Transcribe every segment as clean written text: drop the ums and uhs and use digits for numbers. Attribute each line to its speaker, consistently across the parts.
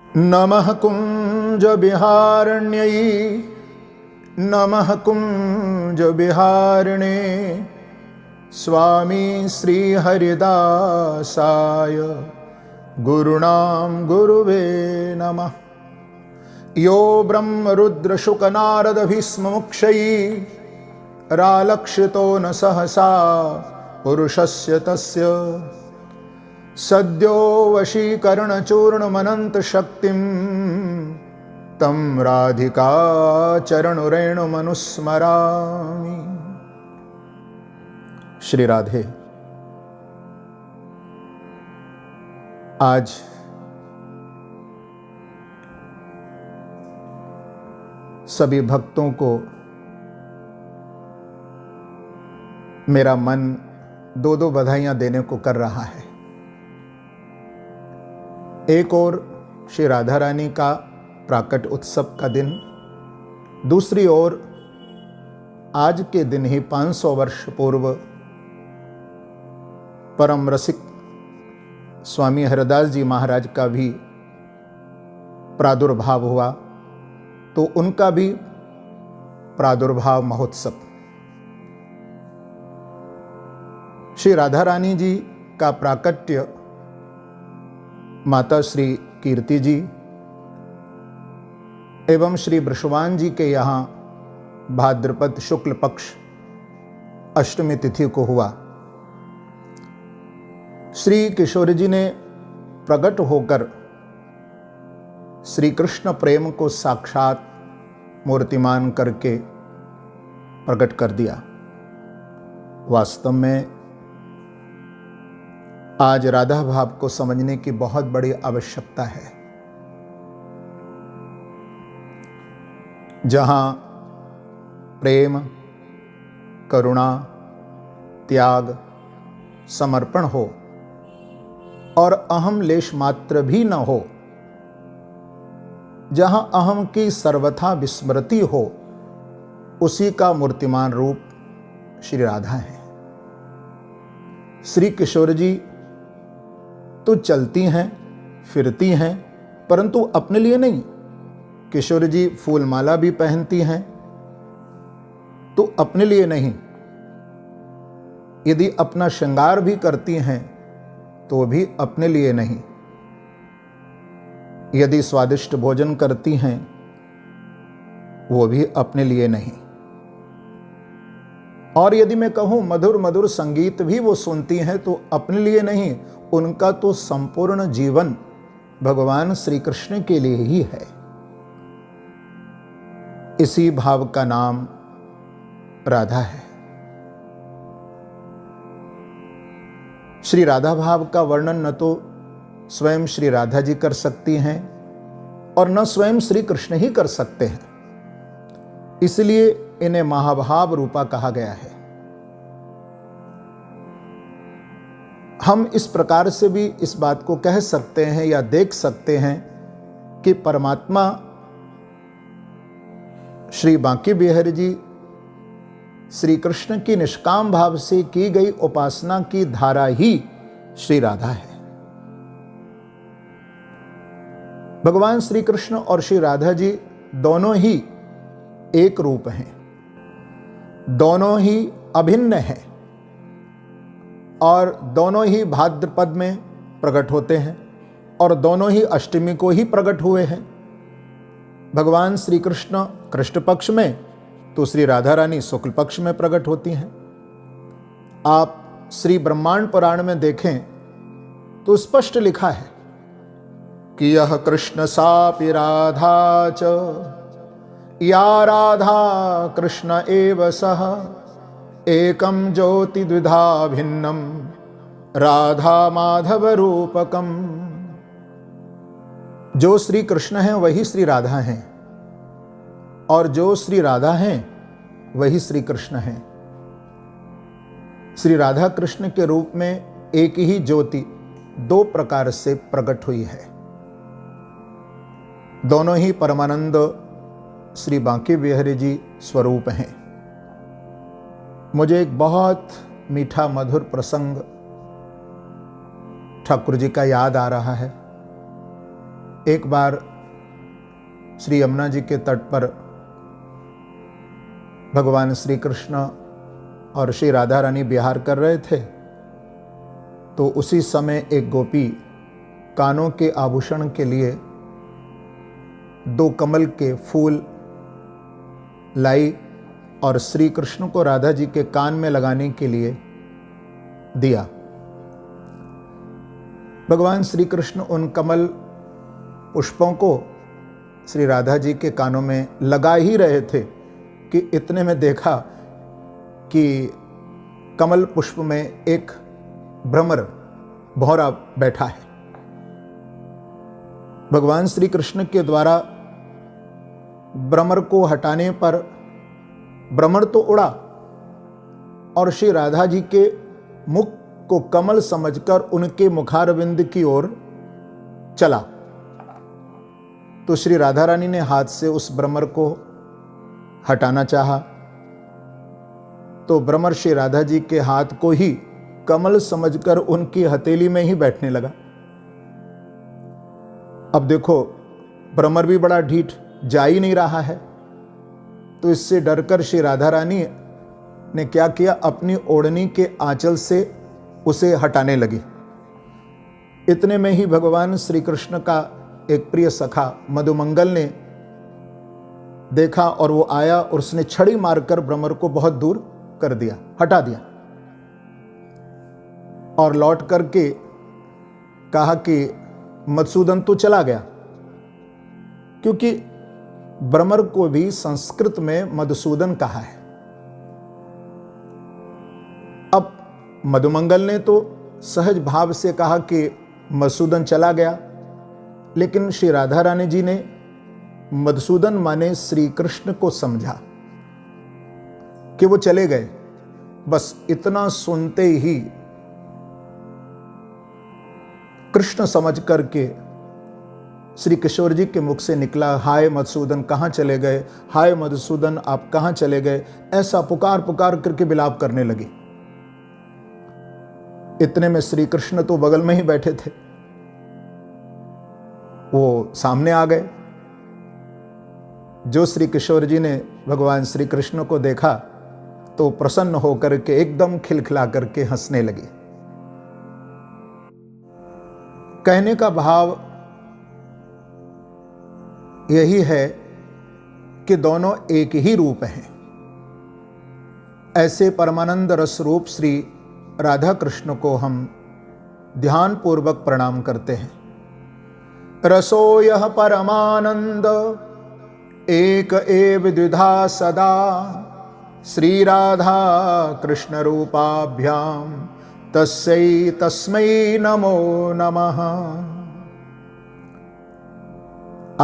Speaker 1: नमः कुंज विहारण्यै नमः कुंज विहारिणे स्वामी श्री हरिदासाय गुरुणां गुरुवे नमः। यो ब्रह्म रुद्र शुक नारद भीष्म मुक्षैः रालक्षितो न सहसा पुरुषस्य तस्य सद्यो वशीकरण चूर्ण मनंत शक्तिं तं राधिका चरणुरेणु मनुस्मरामि। श्री राधे। आज सभी भक्तों को मेरा मन दो दो बधाइयां देने को कर रहा है। एक और श्री राधा रानी का प्राकट उत्सव का दिन, दूसरी ओर आज के दिन ही 500 वर्ष पूर्व परम रसिक स्वामी हरिदास जी महाराज का भी प्रादुर्भाव हुआ, तो उनका भी प्रादुर्भाव महोत्सव। श्री राधा रानी जी का प्राकट्य माता श्री कीर्ति जी एवं श्री वृषवान जी के यहाँ भाद्रपद शुक्ल पक्ष अष्टमी तिथि को हुआ। श्री किशोर जी ने प्रकट होकर श्री कृष्ण प्रेम को साक्षात मूर्तिमान करके प्रकट कर दिया। वास्तव में आज राधा भाव को समझने की बहुत बड़ी आवश्यकता है। जहां प्रेम, करुणा, त्याग, समर्पण हो और अहम लेश मात्र भी न हो, जहां अहम की सर्वथा विस्मृति हो, उसी का मूर्तिमान रूप श्री राधा है। श्री किशोर जी तो चलती हैं, फिरती हैं, परंतु अपने लिए नहीं। किशोर जी फूलमाला भी पहनती हैं तो अपने लिए नहीं। यदि अपना श्रृंगार भी करती हैं तो भी अपने लिए नहीं। यदि स्वादिष्ट भोजन करती हैं वो भी अपने लिए नहीं। और यदि मैं कहूं मधुर मधुर संगीत भी वो सुनती हैं तो अपने लिए नहीं। उनका तो संपूर्ण जीवन भगवान श्री कृष्ण के लिए ही है। इसी भाव का नाम राधा है। श्री राधा भाव का वर्णन न तो स्वयं श्री राधा जी कर सकती हैं और न स्वयं श्री कृष्ण ही कर सकते हैं। इसलिए इन्हें महाभाव रूपा कहा गया है। हम इस प्रकार से भी इस बात को कह सकते हैं या देख सकते हैं कि परमात्मा श्री बांके बिहारी जी श्री कृष्ण की निष्काम भाव से की गई उपासना की धारा ही श्री राधा है। भगवान श्री कृष्ण और श्री राधा जी दोनों ही एक रूप हैं, दोनों ही अभिन्न हैं और दोनों ही भाद्रपद में प्रकट होते हैं और दोनों ही अष्टमी को ही प्रकट हुए हैं। भगवान श्री कृष्ण कृष्ण पक्ष में तो श्री राधा रानी शुक्ल पक्ष में प्रकट होती हैं। आप श्री ब्रह्मांड पुराण में देखें तो स्पष्ट लिखा है कि यह कृष्ण सापि राधा च या राधा कृष्ण एव सह एकम ज्योति द्विधा भिन्नम राधा माधव रूपकम। जो श्री कृष्ण हैं वही श्री राधा हैं और जो श्री राधा हैं वही श्री कृष्ण हैं। श्री राधा कृष्ण के रूप में एक ही ज्योति दो प्रकार से प्रकट हुई है। दोनों ही परमानंद श्री बांके बिहारी जी स्वरूप हैं। मुझे एक बहुत मीठा मधुर प्रसंग ठाकुर जी का याद आ रहा है। एक बार श्री यमुना जी के तट पर भगवान श्री कृष्ण और श्री राधा रानी विहार कर रहे थे, तो उसी समय एक गोपी कानों के आभूषण के लिए 2 कमल के फूल लाई और श्री कृष्ण को राधा जी के कान में लगाने के लिए दिया। भगवान श्री कृष्ण उन कमल पुष्पों को श्री राधा जी के कानों में लगा ही रहे थे कि इतने में देखा कि कमल पुष्प में एक भ्रमर भौरा बैठा है। भगवान श्री कृष्ण के द्वारा भ्रमर को हटाने पर भ्रमर तो उड़ा और श्री राधा जी के मुख को कमल समझकर उनके मुखारविंद की ओर चला। तो श्री राधा रानी ने हाथ से उस भ्रमर को हटाना चाहा, तो भ्रमर श्री राधा जी के हाथ को ही कमल समझकर उनकी हथेली में ही बैठने लगा। अब देखो, भ्रमर भी बड़ा ढीठ, जा ही नहीं रहा है। तो इससे डरकर श्री राधा रानी ने क्या किया, अपनी ओढ़नी के आंचल से उसे हटाने लगी। इतने में ही भगवान श्री कृष्ण का एक प्रिय सखा मधुमंगल ने देखा और वो आया और उसने छड़ी मारकर भ्रमर को बहुत दूर कर दिया, हटा दिया और लौट करके कहा कि मधुसूदन तो चला गया, क्योंकि भ्रमर को भी संस्कृत में मधुसूदन कहा है। अब मधुमंगल ने तो सहज भाव से कहा कि मधुसूदन चला गया, लेकिन श्री राधा रानी जी ने मधुसूदन माने श्री कृष्ण को समझा कि वो चले गए। बस इतना सुनते ही कृष्ण समझ करके श्री किशोर जी के मुख से निकला, हाय मधुसूदन कहाँ चले गए, हाय मधुसूदन आप कहाँ चले गए, ऐसा पुकार पुकार करके विलाप करने लगे। इतने में श्री कृष्ण तो बगल में ही बैठे थे, वो सामने आ गए। जो श्री किशोर जी ने भगवान श्री कृष्ण को देखा तो प्रसन्न होकर के एकदम खिलखिला करके हंसने लगे। कहने का भाव यही है कि दोनों एक ही रूप हैं। ऐसे परमानंद रस रूप श्री राधा कृष्ण को हम ध्यान पूर्वक प्रणाम करते हैं। रसो यह परमानंद एक एव द्विधा सदा, श्री राधा कृष्ण रूपाभ्याम तस्यै तस्मै नमो नमः।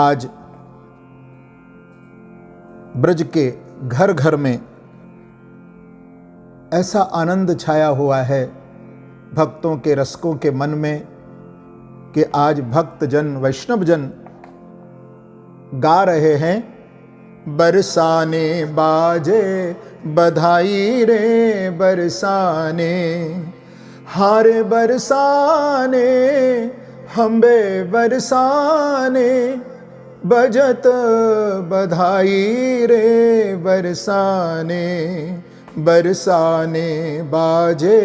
Speaker 1: आज ब्रज के घर घर में ऐसा आनंद छाया हुआ है भक्तों के रसकों के मन में कि आज भक्त जन वैष्णव जन गा रहे हैं, बरसाने बाजे बधाई रे बरसाने, हारे बरसाने हम्बे बरसाने, बजत बधाई रे बरसाने, बरसाने बाजे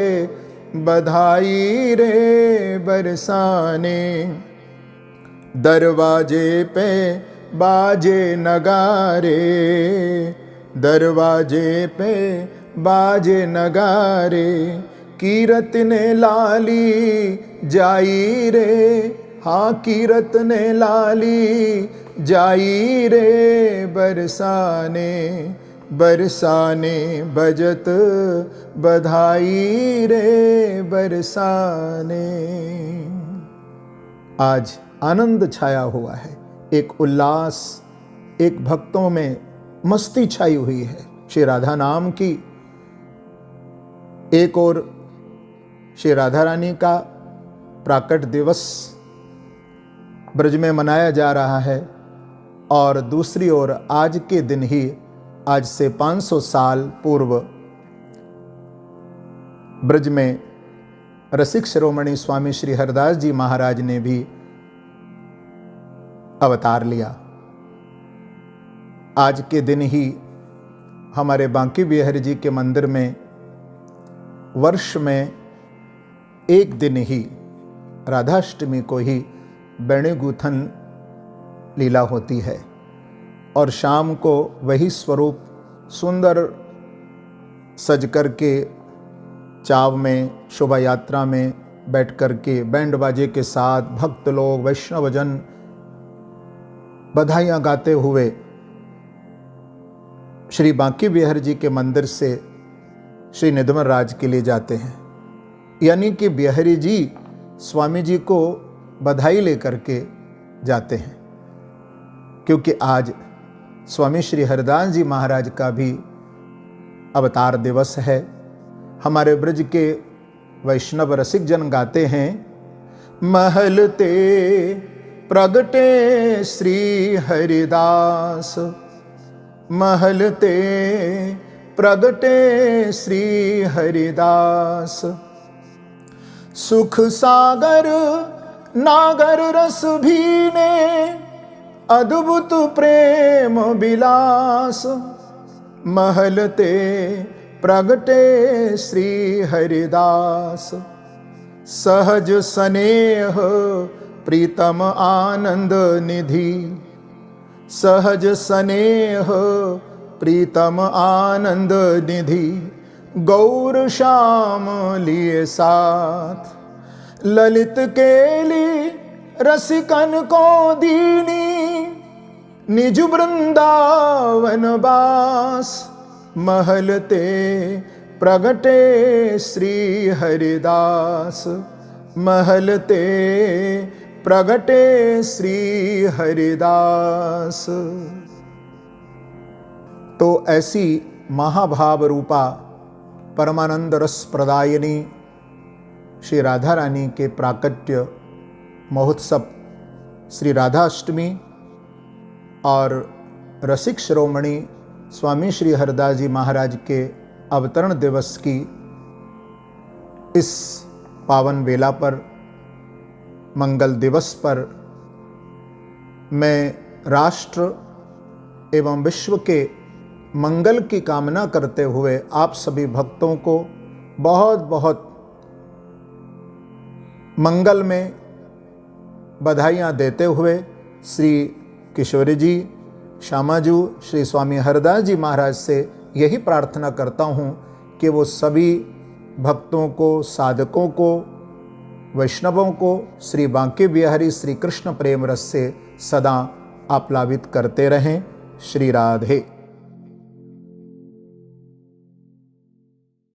Speaker 1: बधाई रे बरसाने, दरवाजे पे बाजे नगारे, दरवाजे पे बाजे नगारे, कीरत ने लाली जाई रे, हाँ कीरत ने लाली जाई रे बरसाने, बरसाने बजत बधाई रे बरसाने। आज आनंद छाया हुआ है, एक उल्लास, एक भक्तों में मस्ती छाई हुई है श्री राधा नाम की। एक और श्री राधा रानी का प्राकट दिवस ब्रज में मनाया जा रहा है और दूसरी ओर आज के दिन ही, आज से 500 साल पूर्व ब्रज में रसिक शिरोमणि स्वामी श्री हरदास जी महाराज ने भी अवतार लिया। आज के दिन ही हमारे बांके बिहारी जी के मंदिर में वर्ष में एक दिन ही राधाष्टमी को ही बेणी गूथन लीला होती है और शाम को वही स्वरूप सुंदर सज कर के चाव में शोभा यात्रा में बैठ कर के बैंड बाजे के साथ भक्त लोग वैष्णवजन बधाइयाँ गाते हुए श्री बांके बिहारी जी के मंदिर से श्री निधमन राज के लिए जाते हैं। यानी कि बिहारी जी स्वामी जी को बधाई लेकर के जाते हैं, क्योंकि आज स्वामी श्री हरिदास जी महाराज का भी अवतार दिवस है। हमारे ब्रज के वैष्णव रसिक जन गाते हैं, महल ते प्रगटे श्री हरिदास, महल ते प्रगटे श्री हरिदास, सुख सागर नागर रस भीने, अद्भुत प्रेम विलास, महल ते प्रगटे श्री हरिदास, सहज स्नेह प्रीतम आनंद निधि, सहज स्नेह प्रीतम आनंद निधि, गौर श्याम लिए साथ, ललित केली रसिकन को दीनी, निज वृंदावन बास, महल ते प्रगटे श्री हरिदास, महल ते प्रगटे श्री हरिदास। तो ऐसी महाभाव रूपा परमानंद रस प्रदायिनी श्री राधा रानी के प्राकट्य महोत्सव श्री राधाष्टमी और रसिक शिरोमणि स्वामी श्री हरिदास जी महाराज के अवतरण दिवस की इस पावन वेला पर, मंगल दिवस पर मैं राष्ट्र एवं विश्व के मंगल की कामना करते हुए आप सभी भक्तों को बहुत बहुत मंगल में बधाइयाँ देते हुए श्री किशोरी जी, श्यामाजू, श्री स्वामी हरिदास जी महाराज से यही प्रार्थना करता हूँ कि वो सभी भक्तों को, साधकों को, वैष्णवों को श्री बांके बिहारी श्री कृष्ण प्रेम रस से सदा आप्लावित करते रहें। श्री राधे।